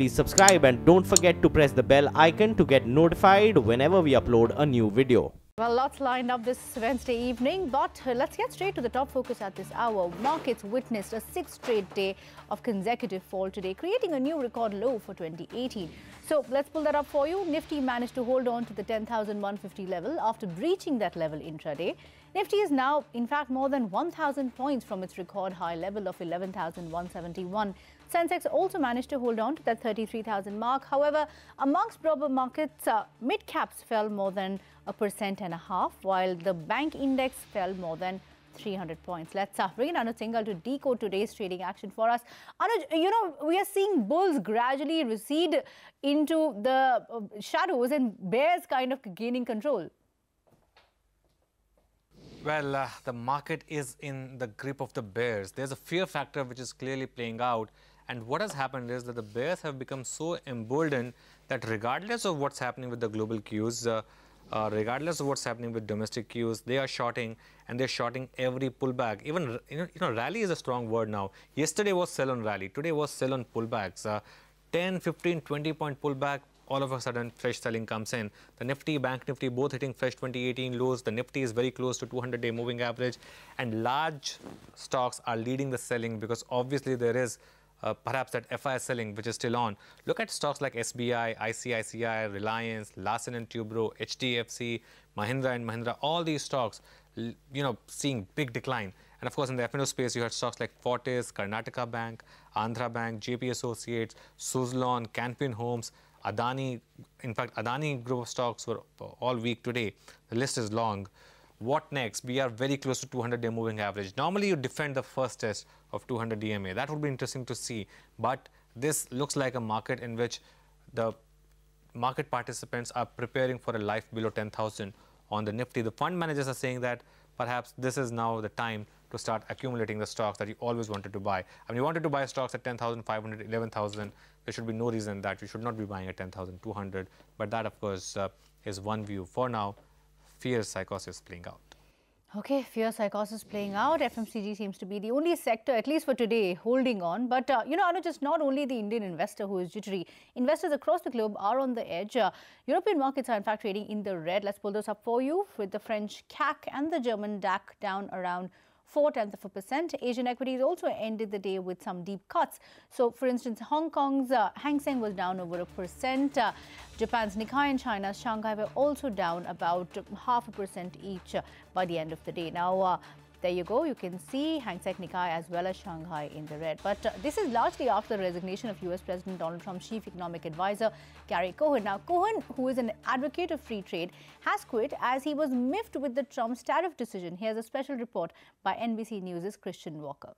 please subscribe and don't forget to press the bell icon to get notified whenever we upload a new video. Well, lots lined up this Wednesday evening, but let's get straight to the top focus at this hour. Markets witnessed a sixth straight day of consecutive fall today, creating a new record low for 2018. So let's pull that up for you. Nifty managed to hold on to the 10,150 level after breaching that level intraday. Nifty is now, in fact, more than 1,000 points from its record high level of 11,171. Sensex also managed to hold on to that 33,000 mark. However, amongst global markets, mid-caps fell more than 1.5%, while the bank index fell more than 300 points. Let's bring in Anuj Singhal to decode today's trading action for us. Anuj, we are seeing bulls gradually recede into the shadows and bears kind of gaining control. Well, the market is in the grip of the bears. There's a fear factor which is clearly playing out. And what has happened is that the bears have become so emboldened that regardless of what's happening with the global cues, regardless of what's happening with domestic cues, they are shorting, and they're shorting every pullback. Even, rally is a strong word now. Yesterday was sell on rally. Today was sell on pullbacks. 10, 15, 20-point pullback. All of a sudden, fresh selling comes in. The Nifty, Bank Nifty, both hitting fresh 2018 lows. The Nifty is very close to 200-day moving average. And large stocks are leading the selling because obviously there is perhaps that FIS selling which is still on. Look at stocks like SBI, ICICI, Reliance, Larsen & Toubro, HDFC, Mahindra & Mahindra, all these stocks, seeing big decline. And of course, in the F&O space, you had stocks like Fortis, Karnataka Bank, Andhra Bank, JP Associates, Suzlon, Canpin Homes, Adani. In fact, Adani group of stocks were all weak today. The list is long. What next? We are very close to 200-day moving average. Normally, you defend the first test of 200 DMA. That would be interesting to see. But this looks like a market in which the market participants are preparing for a life below 10,000 on the Nifty. The fund managers are saying that perhaps this is now the time to start accumulating the stocks that you always wanted to buy. I mean, you wanted to buy stocks at 10,500, 11,000. There should be no reason that you should not be buying at 10,200. But that, of course, is one view. For now, fear psychosis playing out. Okay, fear psychosis playing out. FMCG seems to be the only sector, at least for today, holding on. But, Anuj, it's not only the Indian investor who is jittery. Investors across the globe are on the edge. European markets are, in fact, trading in the red. Let's pull those up for you with the French CAC and the German DAX down around 0.4%. Asian equities also ended the day with some deep cuts. So, for instance, Hong Kong's Hang Seng was down over 1%. Japan's Nikkei and China's Shanghai were also down about 0.5% each by the end of the day. Now, there you go. You can see Hang Seng, Nikkei as well as Shanghai in the red. But this is largely after the resignation of US President Donald Trump's chief economic advisor, Gary Cohn. Now, Cohn, who is an advocate of free trade, has quit as he was miffed with the Trump's tariff decision. Here's a special report by NBC News' Christian Walker.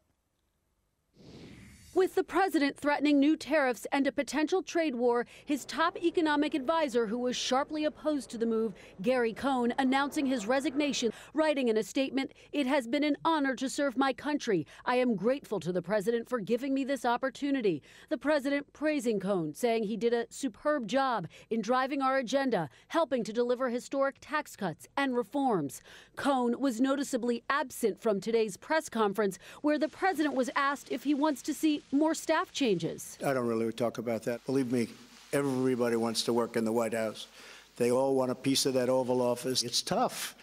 With the president threatening new tariffs and a potential trade war, his top economic advisor, who was sharply opposed to the move, Gary Cohn, announcing his resignation, writing in a statement, "It has been an honor to serve my country. I am grateful to the president for giving me this opportunity." The president praising Cohn, saying he did a superb job in driving our agenda, helping to deliver historic tax cuts and reforms. Cohn was noticeably absent from today's press conference, where the president was asked if he wants to see more staff changes. I don't really talk about that. Believe me, everybody wants to work in the White House. They all want a piece of that Oval Office. It's tough.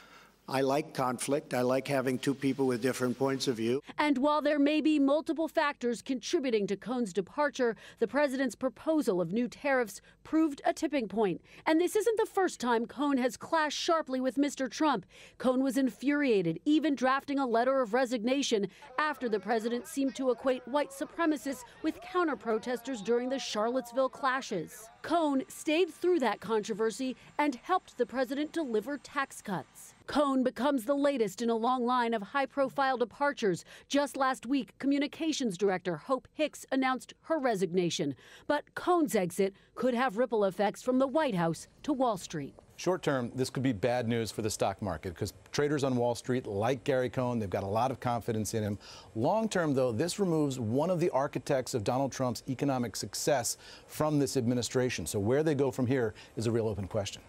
I like conflict. I like having two people with different points of view. And while there may be multiple factors contributing to Cohn's departure, the president's proposal of new tariffs proved a tipping point. And this isn't the first time Cohn has clashed sharply with Mr. Trump. Cohn was infuriated, even drafting a letter of resignation after the president seemed to equate white supremacists with counter-protesters during the Charlottesville clashes. Cohn stayed through that controversy and helped the president deliver tax cuts. Cohn becomes the latest in a long line of high-profile departures. Just last week, Communications Director Hope Hicks announced her resignation. But Cohn's exit could have ripple effects from the White House to Wall Street. Short term, this could be bad news for the stock market because traders on Wall Street like Gary Cohn. They've got a lot of confidence in him. Long term, though, this removes one of the architects of Donald Trump's economic success from this administration. So where they go from here is a real open question.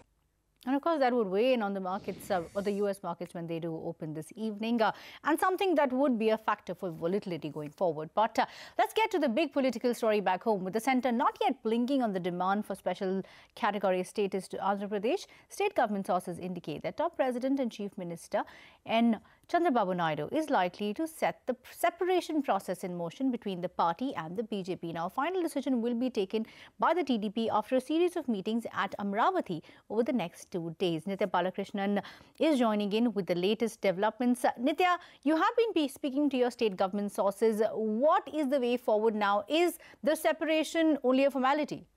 And of course, that would weigh in on the markets or the US markets when they do open this evening, and something that would be a factor for volatility going forward. But let's get to the big political story back home. With the centre not yet blinking on the demand for special category status to Andhra Pradesh, state government sources indicate that top President and Chief Minister N. Chandrababu Naidu is likely to set the separation process in motion between the party and the BJP. Now, a final decision will be taken by the TDP after a series of meetings at Amravati over the next 2 days. Nitya Balakrishnan is joining in with the latest developments. Nitya, you have been speaking to your state government sources. What is the way forward now? Is the separation only a formality?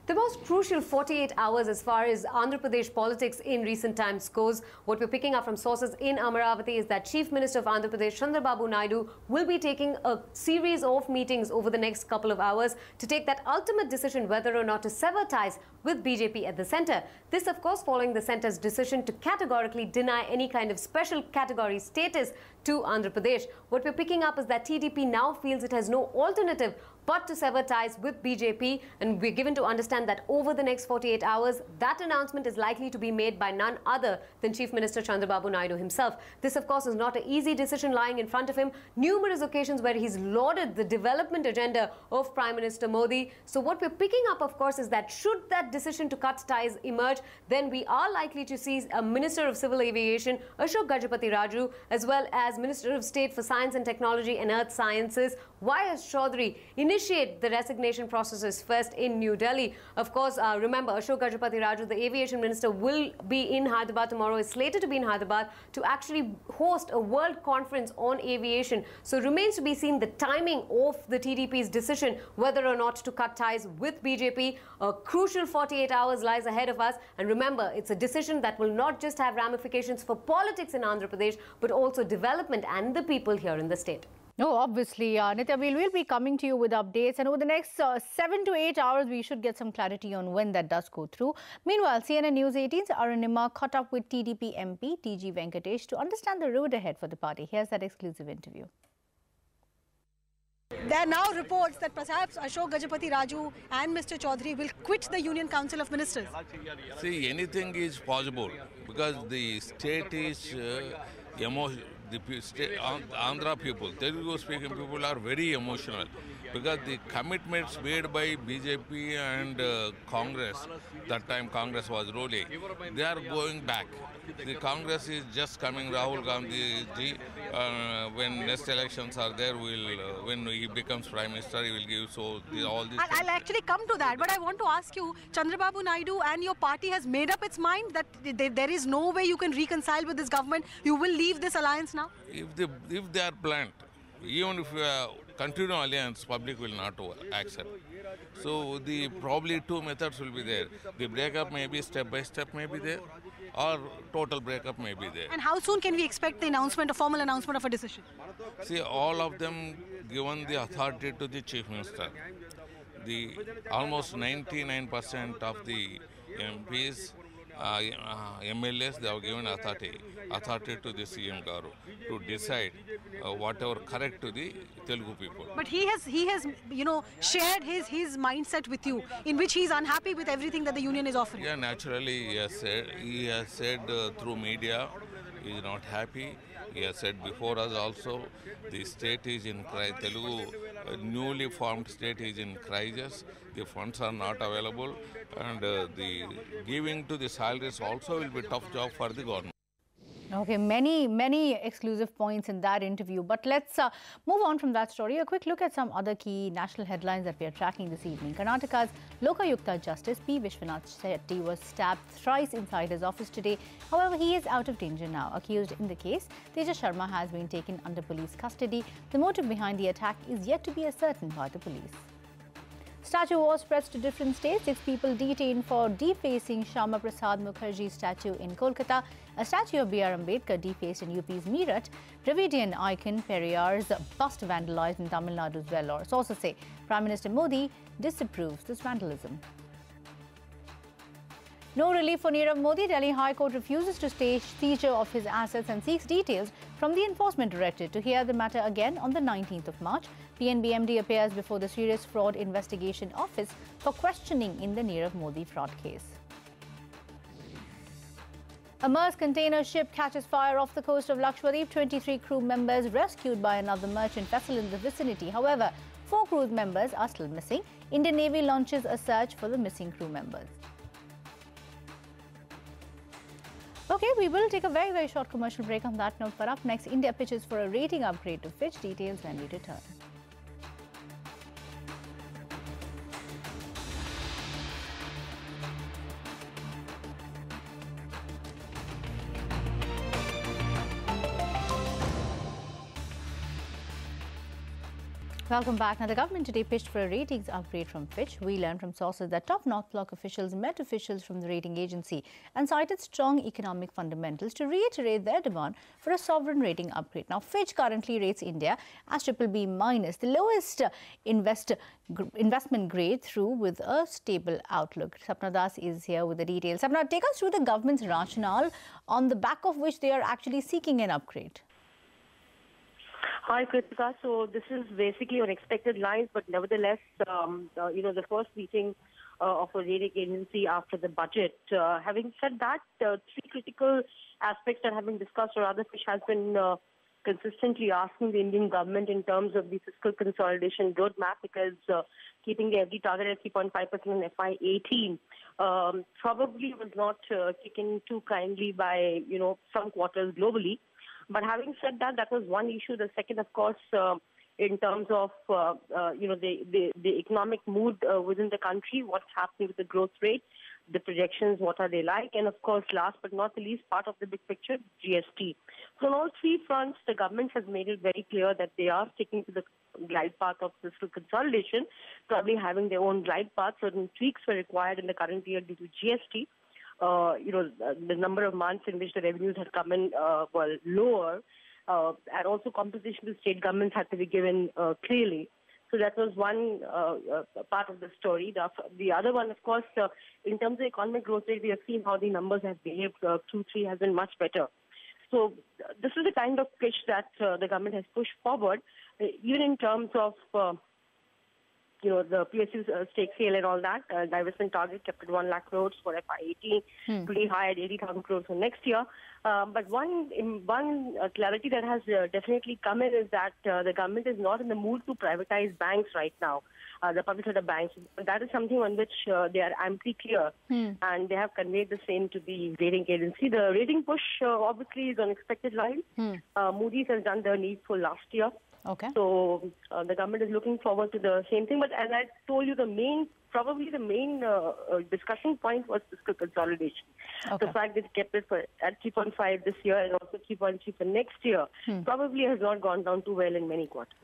The most crucial 48 hours as far as Andhra Pradesh politics in recent times goes. What we're picking up from sources in Amaravati is that Chief Minister of Andhra Pradesh, Chandrababu Naidu, will be taking a series of meetings over the next couple of hours to take that ultimate decision whether or not to sever ties with BJP at the centre. This, of course, following the centre's decision to categorically deny any kind of special category status to Andhra Pradesh. What we're picking up is that TDP now feels it has no alternative but to sever ties with BJP, and we're given to understand that over the next 48 hours, that announcement is likely to be made by none other than Chief Minister Chandrababu Naidu himself. This, of course, is not an easy decision lying in front of him. Numerous occasions where he's lauded the development agenda of Prime Minister Modi. So what we're picking up, of course, is that should that decision to cut ties emerge, then we are likely to see a Minister of Civil Aviation, Ashok Gajapati Raju, as well as Minister of State for Science and Technology and Earth Sciences, Y.S. Chaudhary, initiate the resignation processes first in New Delhi. Of course, remember, Ashok Gajapati Raju, the aviation minister, will be in Hyderabad tomorrow, is slated to be in Hyderabad to actually host a world conference on aviation. So remains to be seen the timing of the TDP's decision whether or not to cut ties with BJP. A crucial 48 hours lies ahead of us. And remember, it's a decision that will not just have ramifications for politics in Andhra Pradesh, but also development and the people here in the state. No, obviously, Nitya, we will be coming to you with updates, and over the next 7 to 8 hours, we should get some clarity on when that does go through. Meanwhile, CNN News 18's Arunima caught up with TDP MP TG Venkatesh to understand the road ahead for the party. Here's that exclusive interview. There are now reports that perhaps Ashok Gajapati Raju and Mr. Chaudhary will quit the Union Council of Ministers. See, anything is possible because the state is Andhra people, Telugu speaking people are very emotional because the commitments made by BJP and Congress, that time Congress was ruling, they are going back. The Congress is just coming, Rahul Gandhi ji, when next elections are there, when he becomes Prime Minister, he will give all this. I'll actually come to that, but I want to ask you, Chandrababu Naidu and your party has made up its mind that there is no way you can reconcile with this government. You will leave this alliance now? If they are planned, even if we continue alliance, public will not accept. So probably two methods will be there. The breakup may be step by step may be there, or total breakup may be there. And how soon can we expect the announcement, a formal announcement of a decision? See, all of them given the authority to the Chief Minister. Almost 99% of the MPs, MLAs, they have given authority to the CM Garu to decide whatever correct to the Telugu people. But he has shared his mindset with you, in which he is unhappy with everything that the union is offering. Yeah, naturally he has said through media he is not happy. He has said before us also, the state is in crisis. Telugu, newly formed state is in crisis. The funds are not available, and the giving to the salaries also will be a tough job for the government. Okay, many exclusive points in that interview. But let's move on from that story. A quick look at some other key national headlines that we are tracking this evening. Karnataka's Lokayukta Justice P. Vishwanath Shetty was stabbed thrice inside his office today. However, he is out of danger now. Accused in the case, Tejas Sharma has been taken under police custody. The motive behind the attack is yet to be ascertained by the police. Statue war spreads to different states. 6 people detained for defacing Shyama Prasad Mukherjee's statue in Kolkata. A statue of B.R. Ambedkar defaced in UP's Meerut. Dravidian icon Periyar's bust vandalized in Tamil Nadu's Vellore. Sources say Prime Minister Modi disapproves this vandalism. No relief for Nirav Modi. Delhi High Court refuses to stay seizure of his assets and seeks details from the Enforcement Directorate. To hear the matter again on the 19th of March, PNB MD appears before the Serious Fraud Investigation Office for questioning in the Nirav Modi fraud case. A Maersk container ship catches fire off the coast of Lakshadweep. 23 crew members rescued by another merchant vessel in the vicinity. However, 4 crew members are still missing. Indian Navy launches a search for the missing crew members. Okay, we will take a very short commercial break on that note. But up next, India pitches for a rating upgrade to Fitch. Details when we return. Welcome back. Now, the government today pitched for a ratings upgrade from Fitch. We learned from sources that top North Block officials met officials from the rating agency and cited strong economic fundamentals to reiterate their demand for a sovereign rating upgrade. Now, Fitch currently rates India as BBB-, the lowest investment grade through with a stable outlook. Sapna Das is here with the details. Sapna, take us through the government's rationale on the back of which they are actually seeking an upgrade. Hi, Kritika. So this is basically on expected lines, but nevertheless, the first meeting of a rating agency after the budget. Having said that, 3 critical aspects that have been discussed, or rather, Fitch has been consistently asking the Indian government in terms of the fiscal consolidation roadmap, because keeping the FD target at 3.5% in FY18 probably was not taken too kindly by, some quarters globally. But having said that, that was one issue. The second, of course, in terms of, the economic mood within the country, what's happening with the growth rate, the projections, what are they like? And, of course, last but not the least, part of the big picture, GST. So on all 3 fronts, the government has made it very clear that they are sticking to the glide path of fiscal consolidation, probably having their own glide path. Certain tweaks were required in the current year due to GST. The number of months in which the revenues had come in were lower, and also compensation to state governments had to be given clearly. So that was one part of the story. The other one, of course, in terms of economic growth rate, we have seen how the numbers have behaved. Q3 has been much better. So this is the kind of pitch that the government has pushed forward, even in terms of the PSU's stake sale and all that. Divestment target kept at 1 lakh crores for FY18, pretty high at 80,000 crores for next year. But one clarity that has definitely come in is that the government is not in the mood to privatize banks right now, the public sector banks. That is something on which they are amply clear, and they have conveyed the same to the rating agency. The rating push obviously is on expected lines. Moody's has done the needful last year. Okay. So the government is looking forward to the same thing. But as I told you, probably the main discussion point was fiscal consolidation. Okay. The fact that it kept it at 3.5 this year and also 3.3 for next year probably has not gone down too well in many quarters.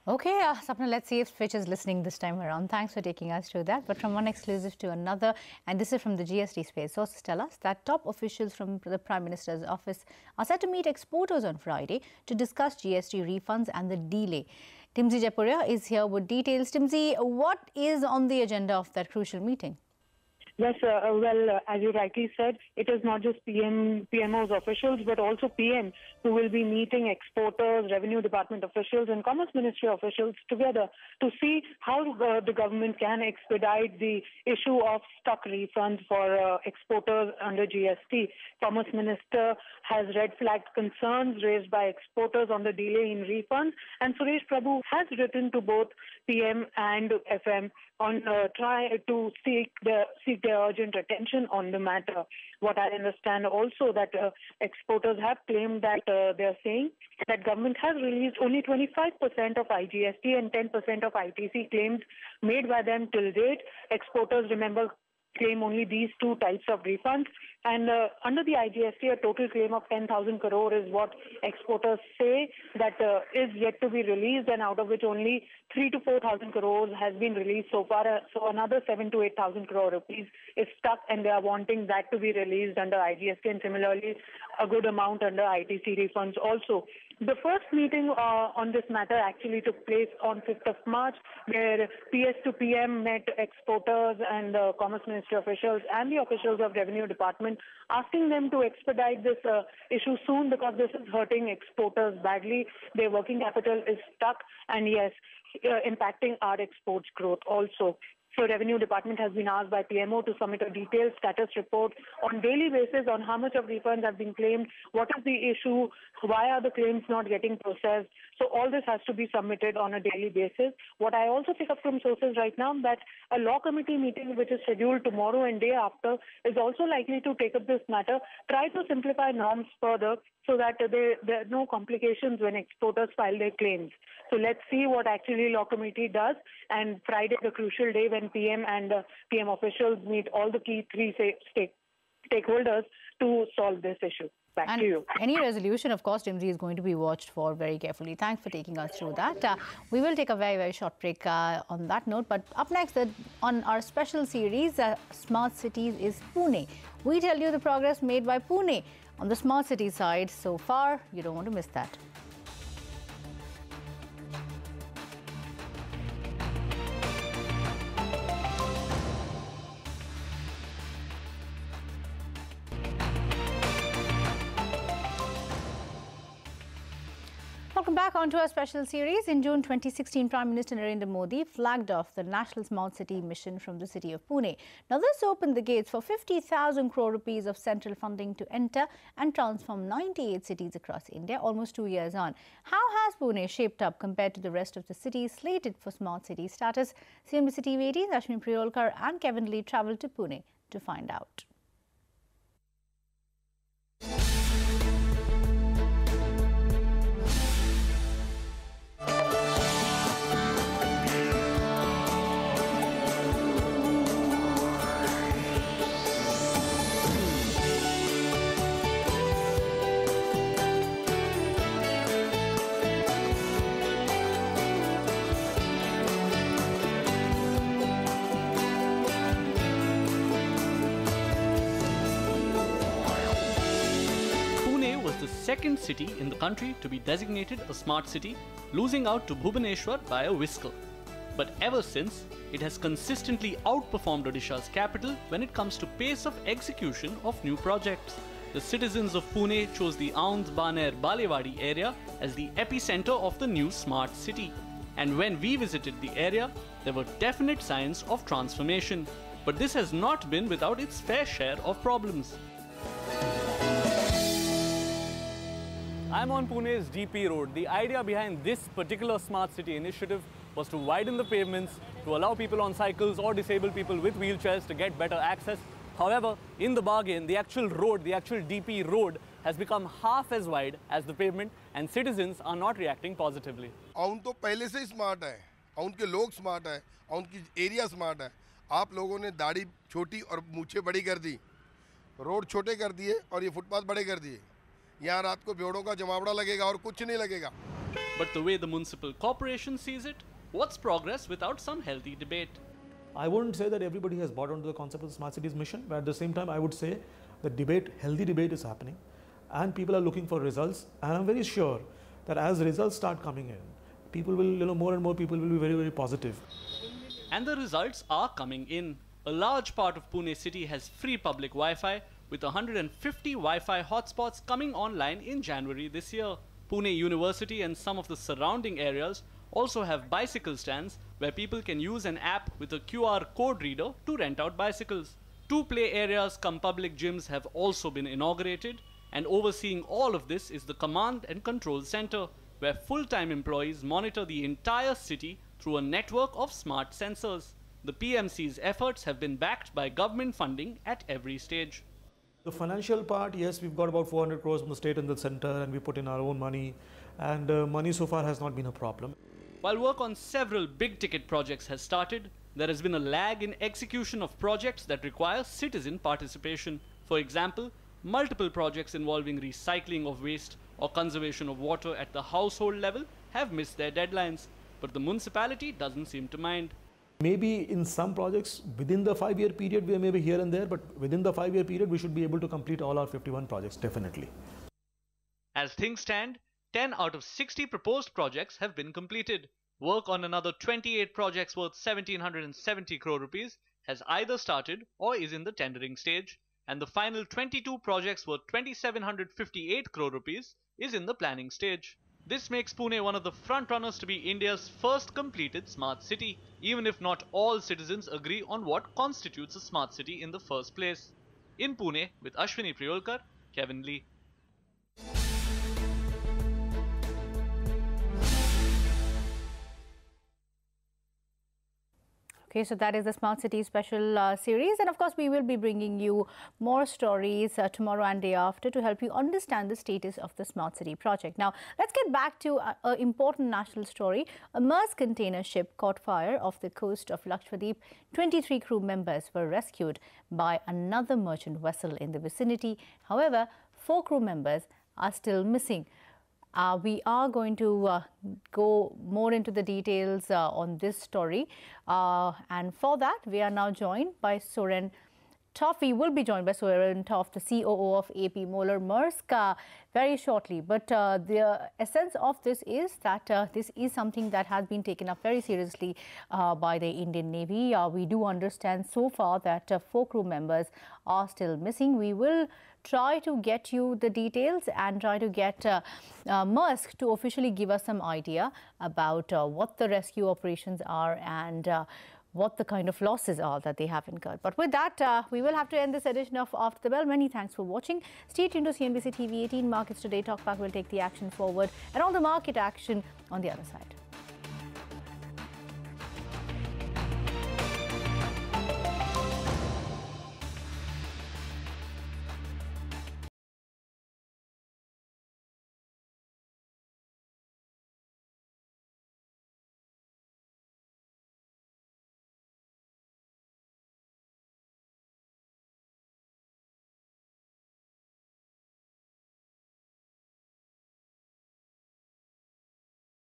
Okay, Sapna, let's see if Fitch is listening this time around. Thanks for taking us through that. But from one exclusive to another, and this is from the GST space, sources tell us that top officials from the Prime Minister's office are set to meet exporters on Friday to discuss GST refunds and the delay. Timsy Japuria is here with details. Timsy, what is on the agenda of that crucial meeting? Yes, as you rightly said, it is not just PMO's officials, but also PM who will be meeting exporters, Revenue Department officials and Commerce Ministry officials together to see how the government can expedite the issue of stuck refunds for exporters under GST. Commerce Minister has red-flagged concerns raised by exporters on the delay in refunds, and Suresh Prabhu has written to both PM and FM on try to seek their urgent attention on the matter. What I understand also that exporters have claimed that they are saying that government has released only 25% of IGST and 10% of ITC claims made by them till date. Exporters, remember, claim only these 2 types of refunds. And under the IGST, a total claim of 10,000 crore is what exporters say that is yet to be released, and out of which only 3,000 to 4,000 crores has been released so far. So another 7,000 to 8,000 crore rupees is stuck, and they are wanting that to be released under IGST, and similarly a good amount under ITC refunds also. The first meeting on this matter actually took place on 5th of March, where PS to PM met exporters and Commerce Ministry officials and the officials of Revenue Department, asking them to expedite this issue soon because this is hurting exporters badly. Their working capital is stuck and yes, impacting our exports growth also. So Revenue Department has been asked by PMO to submit a detailed status report on daily basis on how much of refunds have been claimed, what is the issue, why are the claims not getting processed. So all this has to be submitted on a daily basis. What I also pick up from sources right now that a law committee meeting which is scheduled tomorrow and day after is also likely to take up this matter, try to simplify norms further so that there are no complications when exporters file their claims. So let's see what actually law committee does. And Friday, the crucial day when PM and PM officials meet all the key three stakeholders to solve this issue. Back to you. Any resolution, of course, Dimsy, is going to be watched for very carefully. Thanks for taking us through that. We will take a very, very short break on that note. But up next, on our special series, Smart Cities, is Pune. We tell you the progress made by Pune on the smart city side so far. You don't want to miss that. Welcome back onto our special series. In June 2016, Prime Minister Narendra Modi flagged off the National Smart City mission from the city of Pune. Now, this opened the gates for 50,000 crore rupees of central funding to enter and transform 98 cities across India almost 2 years on. How has Pune shaped up compared to the rest of the cities slated for smart city status? CNBC TV18's Ashwin Priolkar and Kevin Lee travelled to Pune to find out. Second city in the country to be designated a smart city, losing out to Bhubaneswar by a whisker. But ever since, it has consistently outperformed Odisha's capital when it comes to pace of execution of new projects. The citizens of Pune chose the Aundh Baner Balewadi area as the epicenter of the new smart city. And when we visited the area, there were definite signs of transformation. But this has not been without its fair share of problems. I'm on Pune's DP Road. The idea behind this particular smart city initiative was to widen the pavements, to allow people on cycles or disabled people with wheelchairs to get better access. However, in the bargain, the actual road, the actual DP road, has become half as wide as the pavement, and citizens are not reacting positively. Aund तो पहले से ही smart है, Aund के लोग smart है, Aund की area smart है. आप लोगों ने दाढ़ी छोटी और मूछें बड़ी कर दी, रोड छोटे कर दिए और ये फुटपाथ बड़े कर दिए. यहाँ रात को भेड़ों का जमावड़ा लगेगा और कुछ नहीं लगेगा. But the way the municipal corporation sees it, what's progress without some healthy debate? I wouldn't say that everybody has bought onto the concept of the smart cities mission, but at the same time, I would say the debate, healthy debate, is happening, and people are looking for results. And I'm very sure that as results start coming in, people will, more and more people will be very, very positive. And the results are coming in. A large part of Pune city has free public Wi-Fi, with 150 Wi-Fi hotspots coming online in January this year. Pune University and some of the surrounding areas also have bicycle stands where people can use an app with a QR code reader to rent out bicycles. 2 play areas cum public gyms have also been inaugurated, and overseeing all of this is the Command and Control Center, where full-time employees monitor the entire city through a network of smart sensors. The PMC's efforts have been backed by government funding at every stage. The financial part, yes, we've got about 400 crores from the state and the center, and we put in our own money, and money so far has not been a problem. While work on several big-ticket projects has started, there has been a lag in execution of projects that require citizen participation. For example, multiple projects involving recycling of waste or conservation of water at the household level have missed their deadlines, but the municipality doesn't seem to mind. Maybe in some projects within the 5-year period, we may be here and there, but within the 5-year period, we should be able to complete all our 51 projects, definitely. As things stand, 10 out of 60 proposed projects have been completed. Work on another 28 projects worth 1,770 crore rupees has either started or is in the tendering stage, and the final 22 projects worth 2,758 crore rupees is in the planning stage. This makes Pune one of the frontrunners to be India's first completed smart city, even if not all citizens agree on what constitutes a smart city in the first place. In Pune, with Ashwini Priyolkar, Kevin Lee. Okay, so that is the Smart City special series, and of course we will be bringing you more stories tomorrow and day after to help you understand the status of the Smart City project. Now, let's get back to an important national story. A Maersk container ship caught fire off the coast of Lakshadweep. 23 crew members were rescued by another merchant vessel in the vicinity. However, 4 crew members are still missing. We are going to go more into the details on this story, and for that we are now joined by Soren Toff. We will be joined by Soren Toff, the COO of AP Moller Maersk, very shortly. But the essence of this is that this is something that has been taken up very seriously by the Indian Navy. We do understand so far that 4 crew members are still missing. We will try to get you the details and try to get Maersk to officially give us some idea about what the rescue operations are and what the kind of losses are that they have incurred. But with that, we will have to end this edition of After the Bell. Many thanks for watching. Stay tuned to CNBC TV18. Markets Today Talkback will take the action forward and all the market action on the other side.